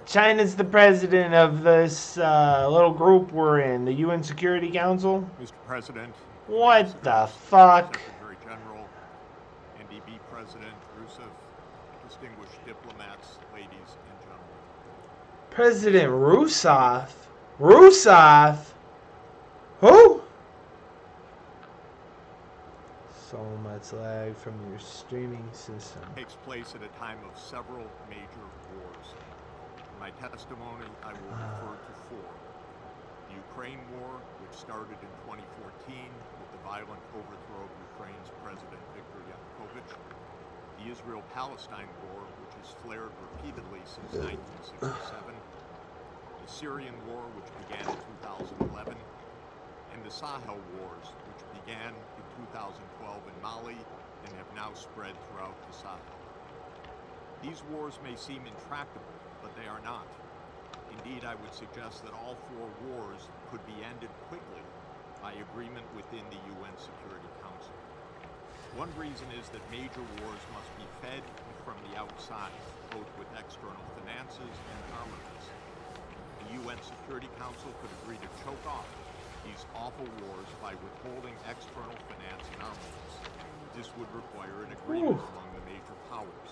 China's the president of this little group we're in, the UN Security Council. Mr. President, What the fuck? Secretary General, NDB President Rusev, distinguished diplomats, ladies and gentlemen. President Rusev? Rusev? Who? So much lag from your streaming system. Takes place at a time of several major wars. In my testimony, I will refer to four. The Ukraine War, which started in 2014 with the violent overthrow of Ukraine's President Viktor Yanukovych. The Israel-Palestine War, which has flared repeatedly since 1967. The Syrian War, which began in 2011. And the Sahel Wars, which began in 2012 in Mali and have now spread throughout the Sahel. These wars may seem intractable, but they are not. Indeed, I would suggest that all four wars could be ended quickly by agreement within the UN Security Council. One reason is that major wars must be fed from the outside, both with external finances and armaments. The UN Security Council could agree to choke off these awful wars by withholding external finance and armaments. This would require an agreement among the major powers.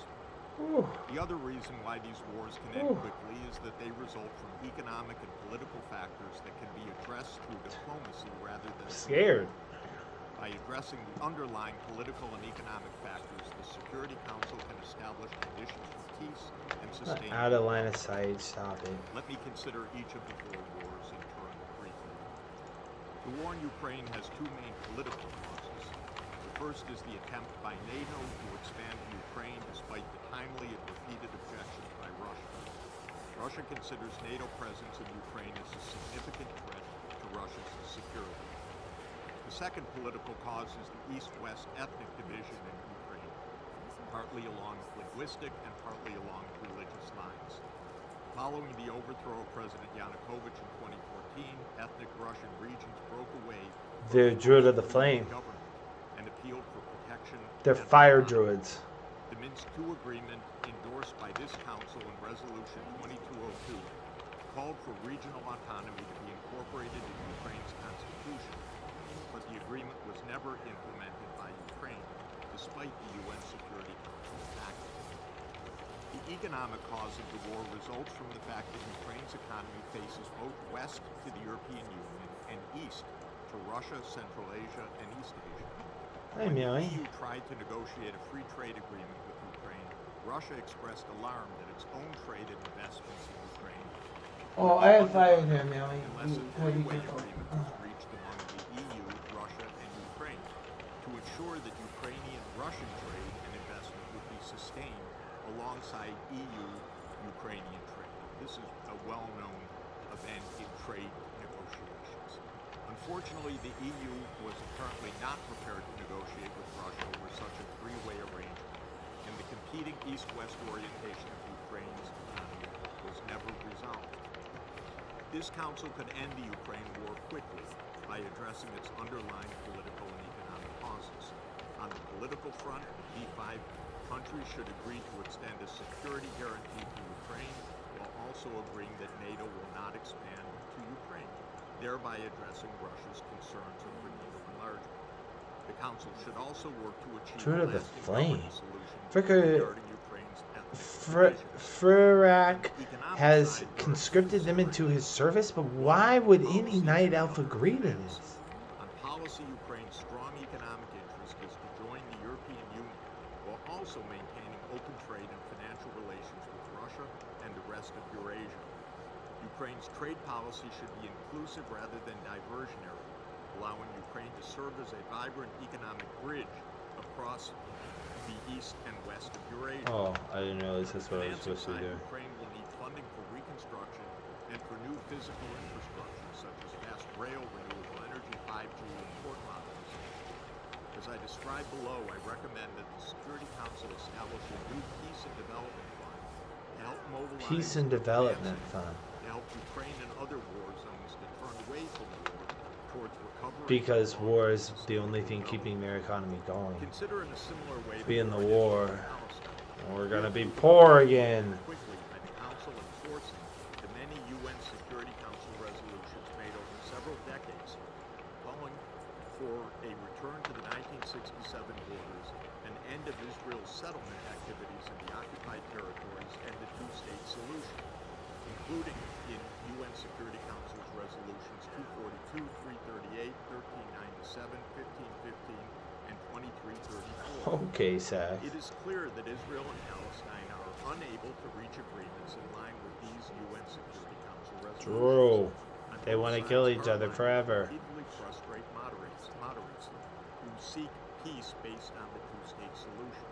The other reason why these wars can end quickly is that they result from economic and political factors that can be addressed through diplomacy rather than scared. By addressing the underlying political and economic factors, the Security Council can establish conditions for peace and sustain. Out of line of sight, stop it. Let me consider each of the four wars in turn briefly. The war in Ukraine has two main political causes. The first is the attempt by NATO to expand Ukraine despite the timely and repeated objections by Russia. Russia considers NATO presence in Ukraine as a significant threat to Russia's security. The second political cause is the East-West ethnic division in Ukraine, partly along linguistic and partly along religious lines. Following the overthrow of President Yanukovych in 2014, ethnic Russian regions broke away. They're Druid of the Flame. And appealed for protection. They're fire druids. The Minsk II agreement, endorsed by this council in Resolution 2202, called for regional autonomy to be incorporated in Ukraine's constitution, but the agreement was never implemented by Ukraine, despite the UN Security Council's backing. The economic cause of the war results from the fact that Ukraine's economy faces both west to the European Union and east to Russia, Central Asia, and East Asia. When the EU tried to negotiate a free trade agreement with Ukraine, Russia expressed alarm that its own trade and investments in Ukraine. Oh, I have fired him, Millie. Unless a three-way agreement was reached among the EU, Russia, and Ukraine to ensure that Ukrainian-Russian trade and investment would be sustained alongside EU-Ukrainian trade. This is a well-known event in trade negotiations. Unfortunately, the EU was apparently not prepared to negotiate with Russia over such a three-way arrangement, and the competing East-West orientation of Ukraine's economy was never resolved. This council could end the Ukraine war quickly by addressing its underlying political and economic causes. On the political front, the G5 countries should agree to extend a security guarantee to Ukraine while also agreeing that NATO will not expand to Ukraine, thereby addressing Russia's concerns over NATO enlargement. The Council should also work to achieve a lasting governance solution regarding Ukraine's ethnic division. Furak has conscripted them into his service, but why would any Night Elf agree to this? On policy, Ukraine's strong economic interest is to join the European Union while also maintaining open trade and financial relations with Russia and the rest of Eurasia. Ukraine's trade policy should be inclusive rather than diversionary, allowing Ukraine to serve as a vibrant economic bridge across the east and west of Eurasia. Oh, I didn't realize that's what I was supposed to do. Ukraine will need funding for reconstruction and for new physical infrastructure such as fast rail, renewable energy, 5G, and port modernization. As I described below, I recommend that the Security Council establish a new Peace and Development Fund to help mobilize Peace and Development Fund. To help Ukraine and other war zones to turn away from war towards recovery. Because war is the only thing keeping their economy going. Consider in a similar way be in the war, we're gonna be poor again. Quickly by the Council and enforcing the many UN Security Council resolutions made over several decades, calling for a return to the 1967 borders, an end of Israel's settlement activities in the occupied territories, and the two-state solution, including in UN Security Council's resolutions 242, 338, 1397, 1515, and 2334. Okay, Seth. It is clear that Israel and Palestine are unable to reach agreements in line with these UN Security Council resolutions. True. They want to kill each other forever. Repeatedly frustrate moderates who seek peace based on the two-state solution.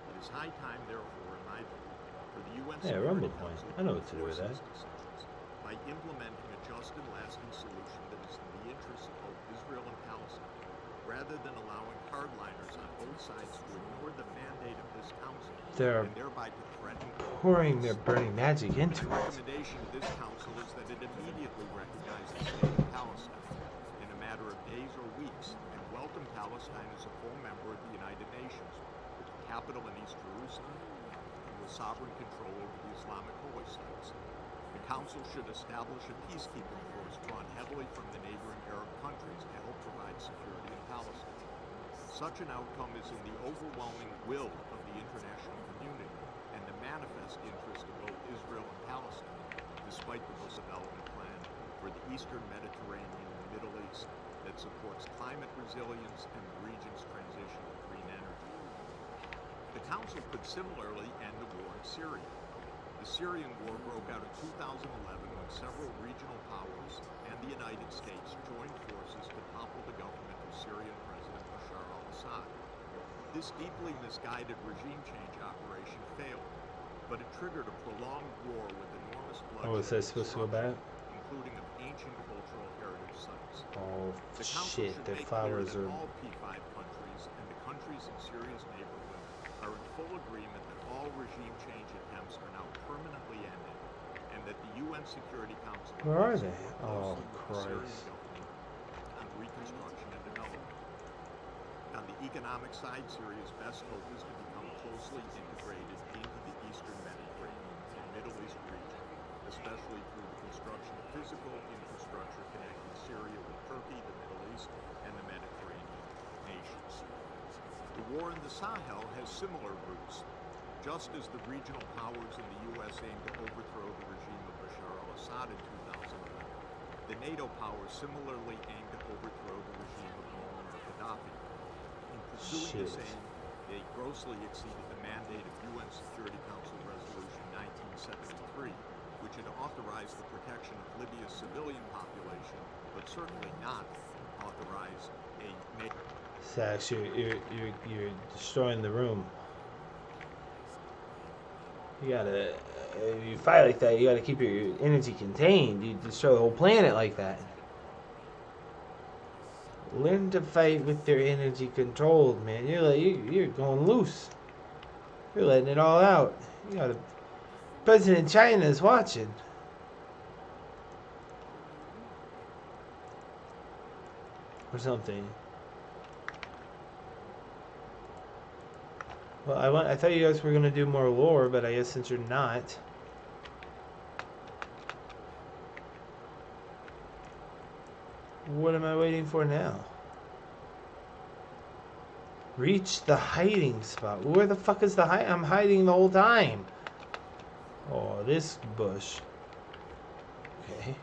It is high time, therefore, in my view, for the UN Security Council I know what to do with that. decisions by implementing a just and lasting solution that is in the interests of both Israel and Palestine, rather than allowing hardliners on both sides to ignore the mandate of this council They're and thereby to threaten pouring their burning magic into My it. recommendation to this council is that it immediately recognize the state of Palestine in a matter of days or weeks and welcome Palestine as a full member of the United Nations, with the capital in East Jerusalem and with sovereign control over the Islamic holy sites. The council should establish a peacekeeping force drawn heavily from the neighboring Arab countries to help provide security in Palestine. Such an outcome is in the overwhelming will of the international community and the manifest interest of both Israel and Palestine, despite the Bush development plan for the Eastern Mediterranean and the Middle East that supports climate resilience and the region's transition to green energy. The Council could similarly end the war in Syria. The Syrian war broke out in 2011 when several regional powers and the United States joined forces to topple the government of Syrian President Bashar al-Assad. This deeply misguided regime change operation failed, but it triggered a prolonged war with enormous bloodshed. Oh, is that supposed to go back? Including of ancient cultural heritage sites. Oh, The Council shit. should Their make flowers clear are... that all P5 countries and the countries in Syria's neighborhood are in full agreement that all regime change attempts are now permanently ended, and that the UN Security Council Where are works they? Oh, closely with the Syrian Christ. government on reconstruction and development. On the economic side, Syria's best hope is to become closely integrated into the Eastern Mediterranean and Middle East region, especially through the construction of physical infrastructure connecting Syria with Turkey, the Middle East, and the Mediterranean nations. The war in the Sahel has similar roots. Just as the regional powers in the U.S. aimed to overthrow the regime of Bashar al-Assad in 2011, the NATO powers similarly aimed to overthrow the regime of Muammar Gaddafi. In pursuing this aim, they grossly exceeded the mandate of UN Security Council Resolution 1973, which had authorized the protection of Libya's civilian population, but certainly not authorized a NATO. Sax, you're destroying the room. You gotta... you fight like that, you gotta keep your energy contained. You destroy the whole planet like that. Learn to fight with your energy controlled, man. You're going loose. You're letting it all out. You got a President of China is watching. Or something. Well, I thought you guys were gonna do more lore, but I guess since you're not. What am I waiting for now? Reach the hiding spot. Where the fuck is the hide? I'm hiding the whole time. Oh, this bush. Okay.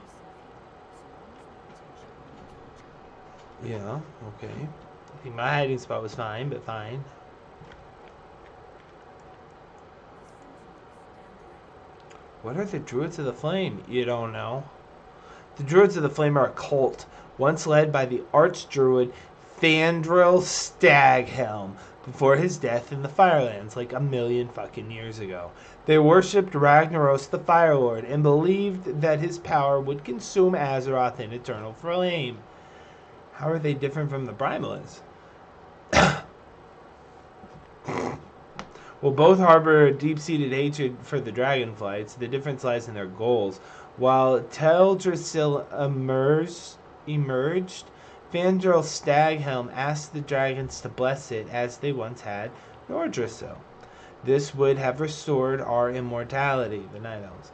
Yeah, okay. I think my hiding spot was fine, but fine. What are the Druids of the Flame? You don't know. The Druids of the Flame are a cult, once led by the Archdruid Fandril Staghelm before his death in the Firelands like 1,000,000 fucking years ago. They worshipped Ragnaros the Fire Lord and believed that his power would consume Azeroth in eternal flame. How are they different from the Primalists? Well, both harbor a deep-seated hatred for the Dragonflights. The difference lies in their goals. While Teldrassil emerged, Fandril Staghelm asked the dragons to bless it as they once had Nordrassil. This would have restored our immortality, the Night Elves.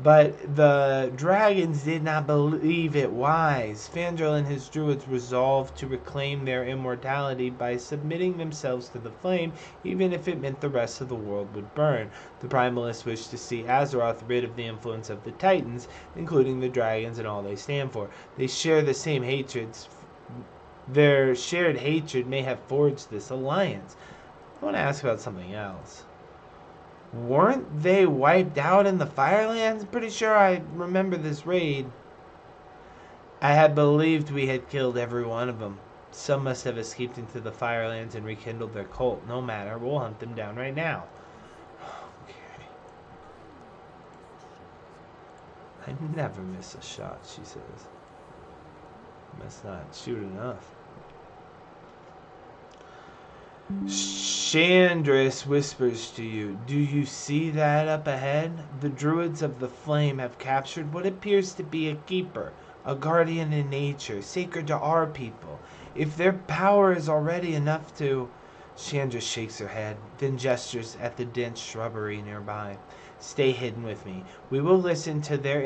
But the dragons did not believe it wise. Fandral and his druids resolved to reclaim their immortality by submitting themselves to the flame, even if it meant the rest of the world would burn. The primalists wished to see Azeroth rid of the influence of the Titans, including the dragons and all they stand for. They share the same hatreds. Their shared hatred may have forged this alliance. I want to ask about something else. Weren't they wiped out in the Firelands? Pretty sure I remember this raid. I had believed we had killed every one of them. Some must have escaped into the Firelands and rekindled their cult. No matter, we'll hunt them down right now. Okay. I never miss a shot, she says. Must not shoot enough. Chandris whispers to you, do you see that up ahead? The druids of the flame have captured what appears to be a keeper, a guardian in nature, sacred to our people. If their power is already enough to... Chandris shakes her head, then gestures at the dense shrubbery nearby. Stay hidden with me. We will listen to their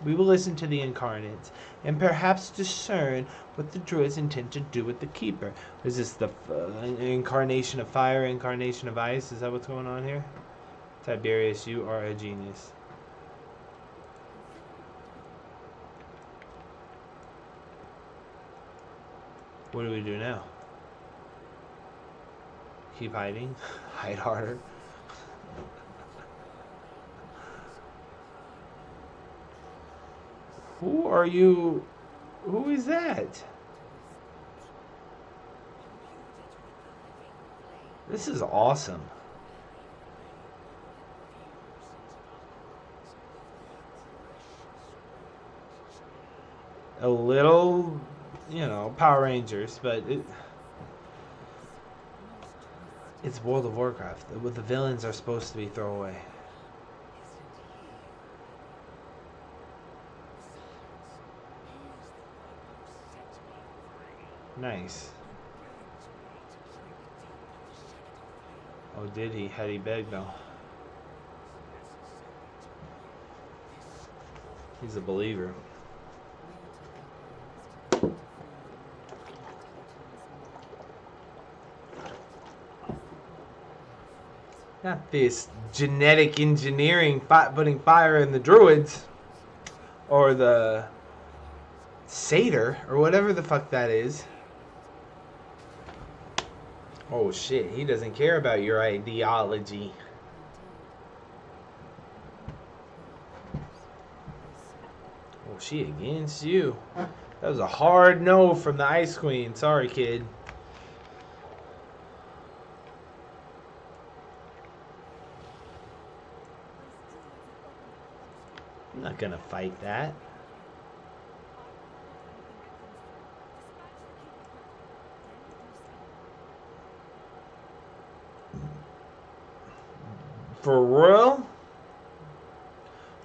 we will listen to the incarnates, and perhaps discern what the druids intend to do with the keeper. Is this the incarnation of fire, incarnation of ice? Is that what's going on here? Tiberius, you are a genius. What do we do now? Keep hiding? Hide harder? Who are you? Who is that? This is awesome. A little, you know, Power Rangers, but it's World of Warcraft. What the villains are supposed to be throwaway. Nice. Oh, did he? Had he begged though? He's a believer. Not this genetic engineering, putting fire in the druids. Or the satyr, or whatever the fuck that is. Oh shit, he doesn't care about your ideology. Oh, she against you. That was a hard no from the Ice Queen. Sorry, kid. I'm not gonna fight that. For real?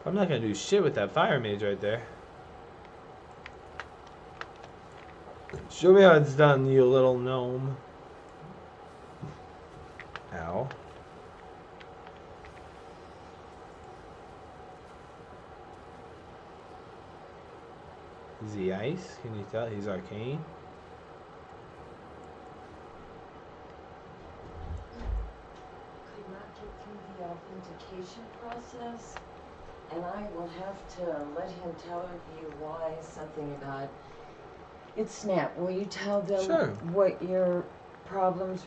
I'm not gonna do shit with that fire mage right there. Show me how it's done, you little gnome. Ow. Is he ice? Can you tell? He's arcane. Could not get through the authentication process, and I will have to let him tell you why. Something about it. Snap. Will you tell them Sure. what your problems were?